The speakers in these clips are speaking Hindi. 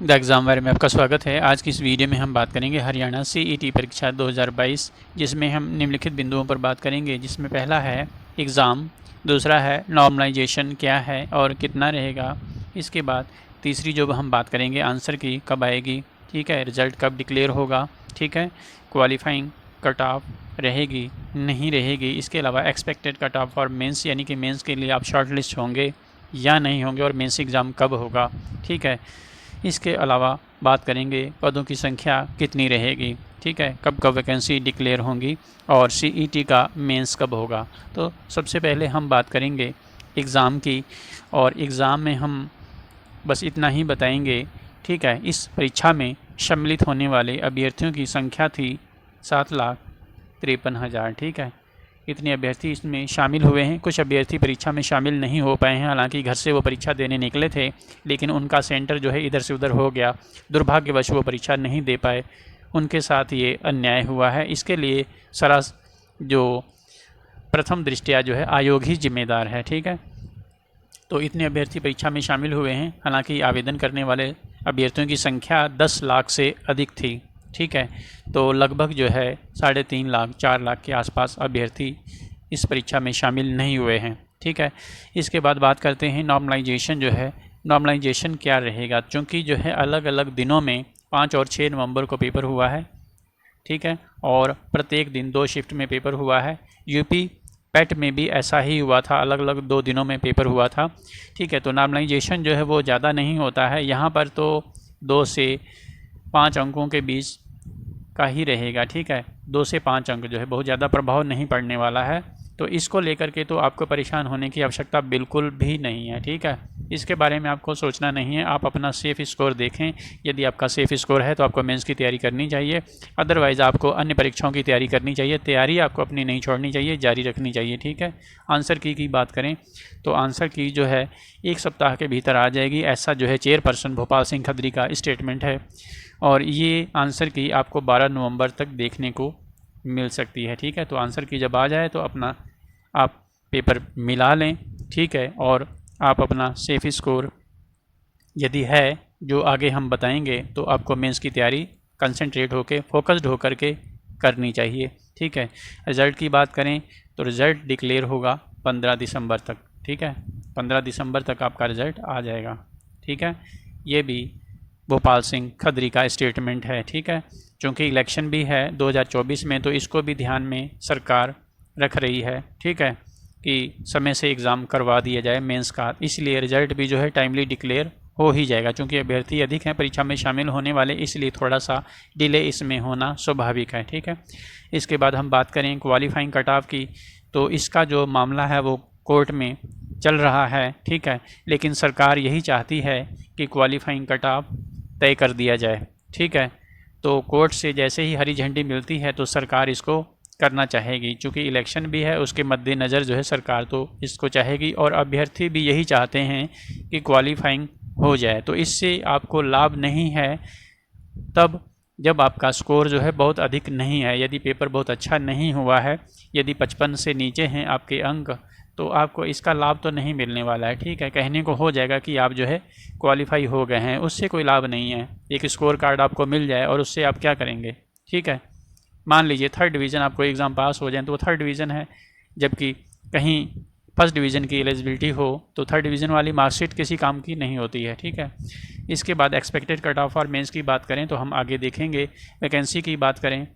द एग्ज़ाम वायर में आपका स्वागत है। आज की इस वीडियो में हम बात करेंगे हरियाणा सीईटी परीक्षा 2022, जिसमें हम निम्नलिखित बिंदुओं पर बात करेंगे। जिसमें पहला है एग्ज़ाम, दूसरा है नॉर्मलाइजेशन क्या है और कितना रहेगा। इसके बाद तीसरी जो हम बात करेंगे आंसर की कब आएगी, ठीक है, रिज़ल्ट कब डिक्लेयर होगा, ठीक है, क्वालिफाइंग कट ऑफ रहेगी नहीं रहेगी। इसके अलावा expected cut off for mains, यानी कि मेंस के लिए आप शॉर्ट लिस्ट होंगे या नहीं होंगे और मेंस एग्ज़ाम कब होगा, ठीक है। इसके अलावा बात करेंगे पदों की संख्या कितनी रहेगी, ठीक है, कब कब वैकेंसी डिक्लेयर होंगी और सीईटी का मेंस कब होगा। तो सबसे पहले हम बात करेंगे एग्ज़ाम की, और एग्ज़ाम में हम बस इतना ही बताएंगे, ठीक है। इस परीक्षा में सम्मिलित होने वाले अभ्यर्थियों की संख्या थी 7,53,000, ठीक है। इतने अभ्यर्थी इसमें शामिल हुए हैं। कुछ अभ्यर्थी परीक्षा में शामिल नहीं हो पाए हैं, हालांकि घर से वो परीक्षा देने निकले थे, लेकिन उनका सेंटर जो है इधर से उधर हो गया, दुर्भाग्यवश वो परीक्षा नहीं दे पाए। उनके साथ ये अन्याय हुआ है। इसके लिए जो प्रथम दृष्टया जो है आयोग ही जिम्मेदार है, ठीक है। तो इतने अभ्यर्थी परीक्षा में शामिल हुए हैं, हालांकि आवेदन करने वाले अभ्यर्थियों की संख्या 10 लाख से अधिक थी, ठीक है। तो लगभग जो है 3.5 लाख 4 लाख के आसपास अभ्यर्थी इस परीक्षा में शामिल नहीं हुए हैं, ठीक है। इसके बाद बात करते हैं नॉर्मलाइजेशन जो है। नॉर्मलाइजेशन क्या रहेगा, चूँकि जो है अलग अलग दिनों में 5 और 6 नवंबर को पेपर हुआ है, ठीक है, और प्रत्येक दिन 2 शिफ्ट में पेपर हुआ है। यूपी पेट में भी ऐसा ही हुआ था, अलग अलग 2 दिनों में पेपर हुआ था, ठीक है। तो नॉर्मलाइजेशन जो है वो ज़्यादा नहीं होता है, यहाँ पर तो 2 से 5 अंकों के बीच का ही रहेगा, ठीक है। 2 से 5 अंक जो है बहुत ज़्यादा प्रभाव नहीं पड़ने वाला है, तो इसको लेकर के तो आपको परेशान होने की आवश्यकता बिल्कुल भी नहीं है, ठीक है। इसके बारे में आपको सोचना नहीं है। आप अपना सेफ़ स्कोर देखें। यदि आपका सेफ़ स्कोर है तो आपको मेंस की तैयारी करनी चाहिए, अदरवाइज़ आपको अन्य परीक्षाओं की तैयारी करनी चाहिए। तैयारी आपको अपनी नहीं छोड़नी चाहिए, जारी रखनी चाहिए, ठीक है। आंसर की बात करें तो आंसर की जो है 1 सप्ताह के भीतर आ जाएगी, ऐसा जो है चेयरपर्सन भोपाल सिंह खत्री का स्टेटमेंट है। और ये आंसर की आपको 12 नवंबर तक देखने को मिल सकती है, ठीक है। तो आंसर की जब आ जाए तो अपना आप पेपर मिला लें, ठीक है, और आप अपना सेफ स्कोर यदि है जो आगे हम बताएंगे तो आपको मेंस की तैयारी कंसंट्रेट होकर फोकस्ड होकर के करनी चाहिए, ठीक है। रिज़ल्ट की बात करें तो रिज़ल्ट डिक्लेयर होगा 15 दिसंबर तक, ठीक है। 15 दिसंबर तक आपका रिज़ल्ट आ जाएगा, ठीक है। ये भी भोपाल सिंह खत्री का स्टेटमेंट है, ठीक है। चूँकि इलेक्शन भी है 2024 में, तो इसको भी ध्यान में सरकार रख रही है, ठीक है, कि समय से एग्ज़ाम करवा दिया जाए मेंस का। इसलिए रिज़ल्ट भी जो है टाइमली डिक्लेयर हो ही जाएगा, क्योंकि अभ्यर्थी अधिक हैं परीक्षा में शामिल होने वाले, इसलिए थोड़ा सा डिले इसमें होना स्वाभाविक है, ठीक है। इसके बाद हम बात करें क्वालिफाइंग कट ऑफ की, तो इसका जो मामला है वो कोर्ट में चल रहा है, ठीक है। लेकिन सरकार यही चाहती है कि क्वालिफाइंग कट ऑफ तय कर दिया जाए, ठीक है। तो कोर्ट से जैसे ही हरी झंडी मिलती है तो सरकार इसको करना चाहेगी, क्योंकि इलेक्शन भी है, उसके मद्देनज़र जो है सरकार तो इसको चाहेगी, और अभ्यर्थी भी यही चाहते हैं कि क्वालिफाइंग हो जाए। तो इससे आपको लाभ नहीं है तब जब आपका स्कोर जो है बहुत अधिक नहीं है, यदि पेपर बहुत अच्छा नहीं हुआ है, यदि 55 से नीचे हैं आपके अंक, तो आपको इसका लाभ तो नहीं मिलने वाला है, ठीक है। कहने को हो जाएगा कि आप जो है क्वालिफाई हो गए हैं, उससे कोई लाभ नहीं है। एक स्कोर कार्ड आपको मिल जाए और उससे आप क्या करेंगे, ठीक है। मान लीजिए 3rd डिवीज़न आपको एग्ज़ाम पास हो जाए तो वो 3rd डिवीज़न है, जबकि कहीं 1st डिवीज़न की एलिजिबिलिटी हो तो 3rd डिवीज़न वाली मार्कशीट किसी काम की नहीं होती है, ठीक है। इसके बाद एक्सपेक्टेड कट ऑफ और मेंस की बात करें तो हम आगे देखेंगे। वैकेंसी की बात करें,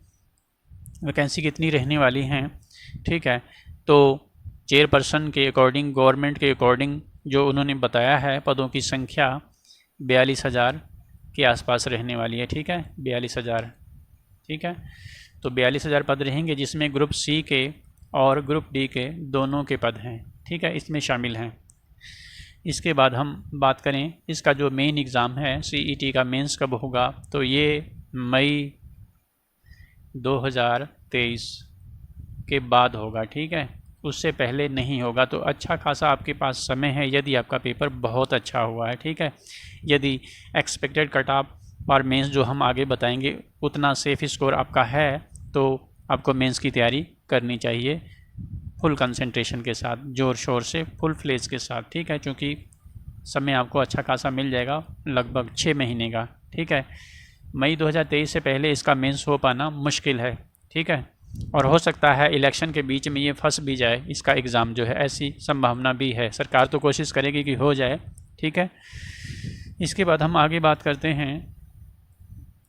वैकेंसी कितनी रहने वाली हैं, ठीक है। तो चेयरपर्सन के अकॉर्डिंग, गवर्नमेंट के अकॉर्डिंग जो उन्होंने बताया है, पदों की संख्या 42,000 के आसपास रहने वाली है, ठीक है, 42,000, ठीक है। तो 42,000 पद रहेंगे, जिसमें ग्रुप सी के और ग्रुप डी के दोनों के पद हैं, ठीक है, इसमें शामिल हैं। इसके बाद हम बात करें इसका जो मेन एग्ज़ाम है सीईटी का मेंस कब होगा, तो ये मई 2023 के बाद होगा, ठीक है, उससे पहले नहीं होगा। तो अच्छा खासा आपके पास समय है यदि आपका पेपर बहुत अच्छा हुआ है, ठीक है। यदि एक्सपेक्टेड कट ऑफ और मेंस जो हम आगे बताएंगे उतना सेफ स्कोर आपका है तो आपको मेंस की तैयारी करनी चाहिए फुल कंसंट्रेशन के साथ, ज़ोर शोर से, फुल फ्लेज के साथ, ठीक है। क्योंकि समय आपको अच्छा खासा मिल जाएगा, लगभग 6 महीने का। ठीक है, मई 2023 से पहले इसका मेंस हो पाना मुश्किल है। ठीक है, और हो सकता है इलेक्शन के बीच में ये फंस भी जाए इसका एग्ज़ाम जो है, ऐसी संभावना भी है। सरकार तो कोशिश करेगी कि हो जाए। ठीक है, इसके बाद हम आगे बात करते हैं।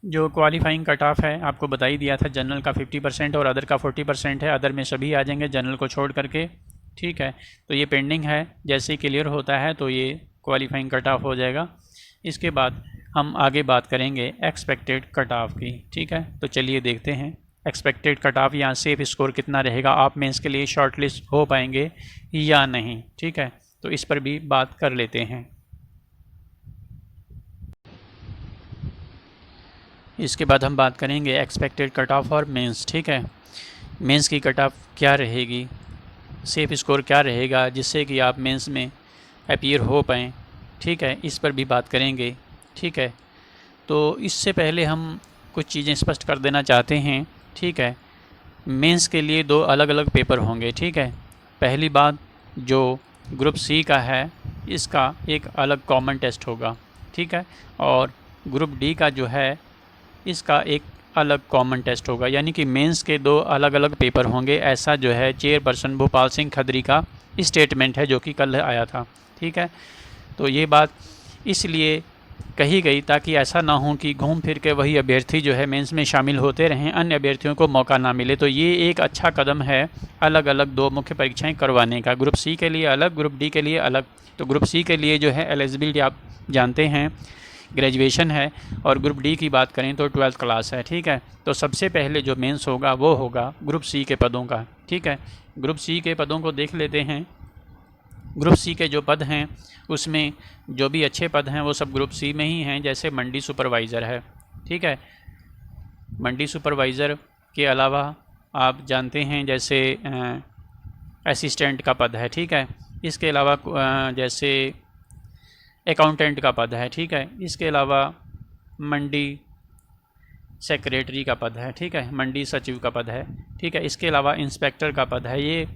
जो क्वालिफाइंग कट ऑफ है आपको बता ही दिया था, जनरल का 50% और अदर का 40% है। अदर में सभी आ जाएंगे जनरल को छोड़ करके। ठीक है, तो ये पेंडिंग है, जैसे ही क्लियर होता है तो ये क्वालिफाइंग कट ऑफ हो जाएगा। इसके बाद हम आगे बात करेंगे एक्सपेक्टेड कट ऑफ की। ठीक है, तो चलिए देखते हैं एक्सपेक्टेड कट ऑफ या सेफ स्कोर कितना रहेगा, आप मेंस के लिए शॉर्ट लिस्ट हो पाएंगे या नहीं। ठीक है, तो इस पर भी बात कर लेते हैं। इसके बाद हम बात करेंगे एक्सपेक्टेड कट ऑफ और मेंस। ठीक है, मेंस की कट ऑफ क्या रहेगी, सेफ स्कोर क्या रहेगा जिससे कि आप मेंस में अपीयर हो पाएँ। ठीक है, इस पर भी बात करेंगे। ठीक है, तो इससे पहले हम कुछ चीज़ें स्पष्ट कर देना चाहते हैं। ठीक है, मेंस के लिए 2 अलग अलग पेपर होंगे। ठीक है, पहली बात जो ग्रुप सी का है इसका एक अलग कॉमन टेस्ट होगा। ठीक है, और ग्रुप डी का जो है इसका एक अलग कॉमन टेस्ट होगा, यानी कि मेंस के 2 अलग अलग पेपर होंगे। ऐसा जो है चेयरपर्सन भूपाल सिंह खत्री का स्टेटमेंट है जो कि कल आया था। ठीक है, तो ये बात इसलिए कही गई ताकि ऐसा ना हो कि घूम फिर के वही अभ्यर्थी जो है मेंस में शामिल होते रहें, अन्य अभ्यर्थियों को मौका ना मिले। तो ये एक अच्छा कदम है अलग अलग 2 मुख्य परीक्षाएं करवाने का, ग्रुप सी के लिए अलग, ग्रुप डी के लिए अलग। तो ग्रुप सी के लिए जो है एलिजिबिलिटी आप जानते हैं ग्रेजुएशन है, और ग्रुप डी की बात करें तो 12th क्लास है। ठीक है, तो सबसे पहले जो मेंस होगा वो होगा ग्रुप सी के पदों का। ठीक है, ग्रुप सी के पदों को देख लेते हैं। ग्रुप सी के जो पद हैं उसमें जो भी अच्छे पद हैं वो सब ग्रुप सी में ही हैं, जैसे मंडी सुपरवाइज़र है। ठीक है, मंडी सुपरवाइज़र के अलावा आप जानते हैं जैसे असिस्टेंट का पद है। ठीक है, इसके अलावा जैसे अकाउंटेंट का पद है। ठीक है, इसके अलावा मंडी सेक्रेटरी का पद है। ठीक है, मंडी सचिव का पद है। ठीक है, इसके अलावा इंस्पेक्टर का पद है। ये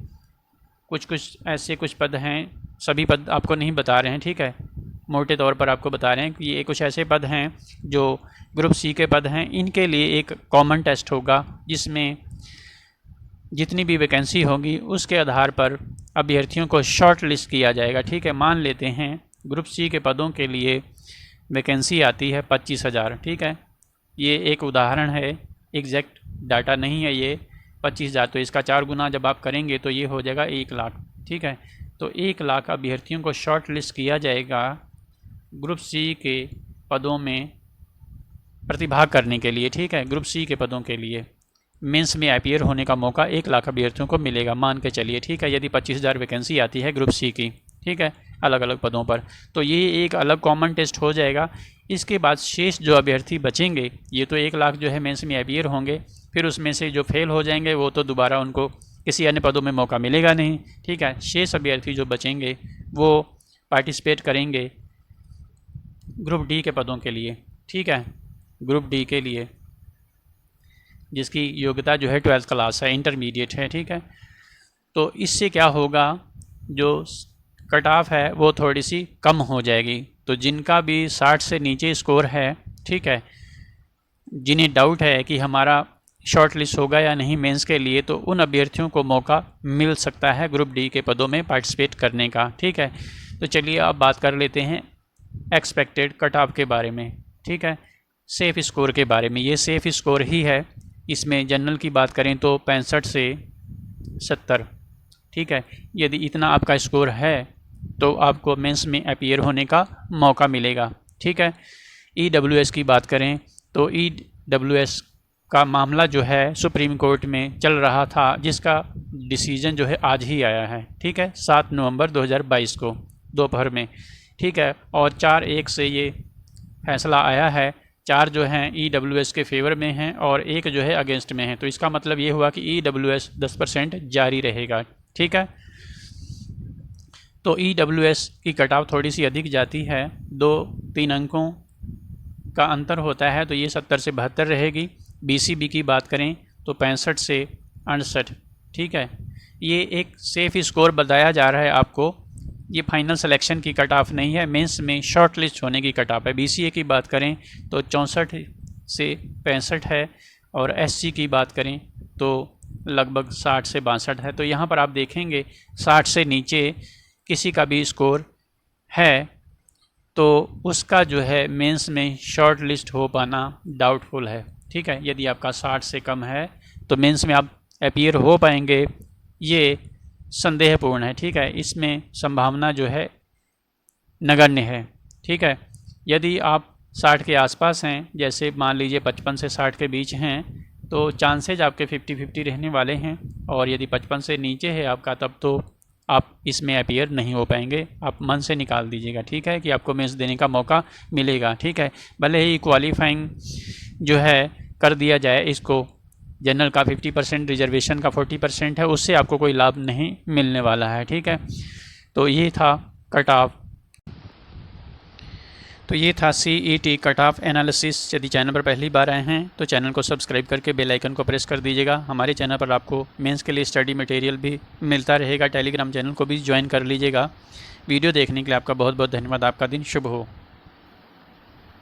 कुछ ऐसे कुछ पद हैं, सभी पद आपको नहीं बता रहे हैं। ठीक है, मोटे तौर पर आपको बता रहे हैं कि ये कुछ ऐसे पद हैं जो ग्रुप सी के पद हैं। इनके लिए एक कॉमन टेस्ट होगा जिसमें जितनी भी वैकेंसी होगी उसके आधार पर अभ्यर्थियों को शॉर्ट लिस्ट किया जाएगा। ठीक है, मान लेते हैं ग्रुप सी के पदों के लिए वैकेंसी आती है 25,000। ठीक है, ये एक उदाहरण है, एग्जैक्ट डाटा नहीं है ये 25,000, तो इसका 4 गुना जब आप करेंगे तो ये हो जाएगा 1 लाख। ठीक है, तो 1 लाख अभ्यर्थियों को शॉर्ट लिस्ट किया जाएगा ग्रुप सी के पदों में प्रतिभाग करने के लिए। ठीक है, ग्रुप सी के पदों के लिए मेंस में अपीयर होने का मौका 1 लाख अभ्यर्थियों को मिलेगा, मान के चलिए। ठीक है, यदि 25,000 वैकेंसी आती है ग्रुप सी की। ठीक है, अलग अलग पदों पर, तो ये एक अलग कॉमन टेस्ट हो जाएगा। इसके बाद शेष जो अभ्यर्थी बचेंगे, ये तो 1 लाख जो है मेंस में अपीयर होंगे, फिर उसमें से जो फेल हो जाएंगे वो तो दोबारा उनको किसी अन्य पदों में मौका मिलेगा नहीं। ठीक है, शेष अभ्यर्थी जो बचेंगे वो पार्टिसिपेट करेंगे ग्रुप डी के पदों के लिए। ठीक है, ग्रुप डी के लिए जिसकी योग्यता जो है 12th क्लास है, इंटरमीडिएट है। ठीक है, तो इससे क्या होगा, जो कट ऑफ है वो थोड़ी सी कम हो जाएगी। तो जिनका भी 60 से नीचे स्कोर है, ठीक है, जिन्हें डाउट है कि हमारा शॉर्ट लिस्ट होगा या नहीं मेंस के लिए, तो उन अभ्यर्थियों को मौका मिल सकता है ग्रुप डी के पदों में पार्टिसिपेट करने का। ठीक है, तो चलिए अब बात कर लेते हैं एक्सपेक्टेड कट ऑफ के बारे में। ठीक है, सेफ स्कोर के बारे में। ये सेफ स्कोर ही है, इसमें जनरल की बात करें तो 65 से 70। ठीक है, यदि इतना आपका स्कोर है तो आपको मेंस में अपीयर होने का मौका मिलेगा। ठीक है, EWS की बात करें तो EWS का मामला जो है सुप्रीम कोर्ट में चल रहा था, जिसका डिसीजन जो है आज ही आया है। ठीक है, 7 नवंबर 2022 को दोपहर में। ठीक है, और 4-1 से ये फैसला आया है। 4 जो हैं EWS के फेवर में हैं और 1 जो है अगेंस्ट में है। तो इसका मतलब ये हुआ कि EWS 10% जारी रहेगा। ठीक है, तो EWS की कट ऑफ थोड़ी सी अधिक जाती है, 2-3 अंकों का अंतर होता है, तो ये 70 से 72 रहेगी। BCB की बात करें तो 65 से 68। ठीक है, ये एक सेफ स्कोर बताया जा रहा है आपको, ये फाइनल सिलेक्शन की कट ऑफ नहीं है, मेंस में शॉर्ट लिस्ट होने की कट ऑफ है। बीसीए की बात करें तो 64 से 65 है, और एससी की बात करें तो लगभग 60 से 62 है। तो यहाँ पर आप देखेंगे 60 से नीचे किसी का भी स्कोर है तो उसका जो है मेंस में शॉर्ट लिस्ट हो पाना डाउटफुल है। ठीक है, यदि आपका 60 से कम है तो मेंस में आप अपीयर हो पाएंगे, ये संदेहपूर्ण है। ठीक है, इसमें संभावना जो है नगण्य है। ठीक है, यदि आप 60 के आसपास हैं, जैसे मान लीजिए 55 से 60 के बीच हैं, तो चांसेज आपके 50-50 रहने वाले हैं। और यदि 55 से नीचे है आपका, तब तो आप इसमें अपीयर नहीं हो पाएंगे। आप मन से निकाल दीजिएगा, ठीक है, कि आपको मेंस देने का मौका मिलेगा। ठीक है, भले ही क्वालिफाइंग जो है कर दिया जाए, इसको जनरल का 50%, रिजर्वेशन का 40% है, उससे आपको कोई लाभ नहीं मिलने वाला है। ठीक है, तो ये था कट ऑफ, तो ये था CET कट ऑफ एनालिसिस। यदि चैनल पर पहली बार आए हैं तो चैनल को सब्सक्राइब करके बेल आइकन को प्रेस कर दीजिएगा। हमारे चैनल पर आपको मेंस के लिए स्टडी मटेरियल भी मिलता रहेगा। टेलीग्राम चैनल को भी ज्वाइन कर लीजिएगा। वीडियो देखने के लिए आपका बहुत बहुत धन्यवाद। आपका दिन शुभ हो।